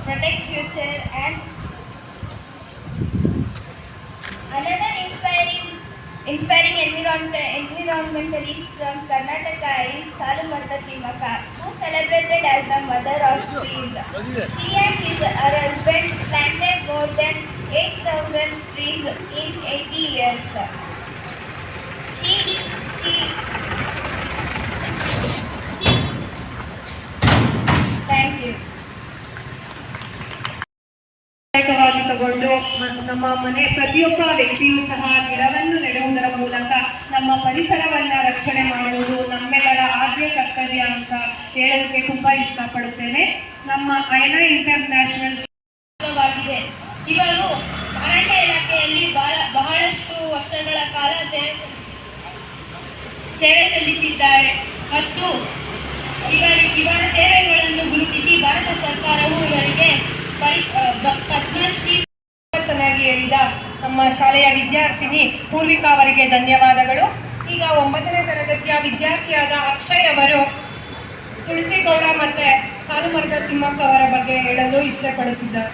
protect future. And another inspiring environmentalist from Karnataka is Salumartha Timmaka, who celebrated as the mother of trees. She and her husband planted more than 8,000 trees in 80 years. She Thank you. ತಗೊಂಡು ನಮ್ಮ ಮನೆ ಪ್ರತಿಯೊಬ್ಬ ವ್ಯಕ್ತಿಯೂ ಸಹ ಗಿಡವನ್ನು ನೆಡುವುದರ ಮೂಲಕ ನಮ್ಮ ಪರಿಸರವನ್ನ ರಕ್ಷಣೆ ಮಾಡುವುದು ನಮ್ಮೆಲ್ಲರ ಆದ್ಯ ಕರ್ತವ್ಯ ಅಂತ ಹೇಳೋದಕ್ಕೆ ತುಂಬಾ ಇಷ್ಟಪಡುತ್ತೇನೆ. ನಮ್ಮ ಅಯನಾ ಇಂಟರ್ನ್ಯಾಷನಲ್ ಇವರು ಅರಣ್ಯ ಇಲಾಖೆಯಲ್ಲಿ ಬಹಳಷ್ಟು ವರ್ಷಗಳ ಕಾಲ ಸೇವೆ ಸಲ್ಲಿಸಿದ್ದಾರೆ ಮತ್ತು ಇವರ ಸೇವೆಗಳನ್ನು ಗುರುತಿಸಿ ಭಾರತ ಸರ್ಕಾರವು ಇವರಿಗೆ ಪದ್ಮಶ್ರೀ. ಚೆನ್ನಾಗಿ ಹೇಳಿದ ನಮ್ಮ ಶಾಲೆಯ ವಿದ್ಯಾರ್ಥಿನಿ ಪೂರ್ವಿಕಾ ಅವರಿಗೆ ಧನ್ಯವಾದಗಳು. ಈಗ 9ನೇ ತರಗತಿಯ ವಿದ್ಯಾರ್ಥಿಯಾದ ಅಕ್ಷಯ್ ಅವರು ತುಳಸಿಗೌಡ ಮತ್ತೆ ಸಾಲುಮರದ ತಿಮ್ಮಕ್ಕ ಅವರ ಬಗ್ಗೆ ಹೇಳಲು ಇಚ್ಛೆ ಪಡುತ್ತಿದ್ದಾರೆ.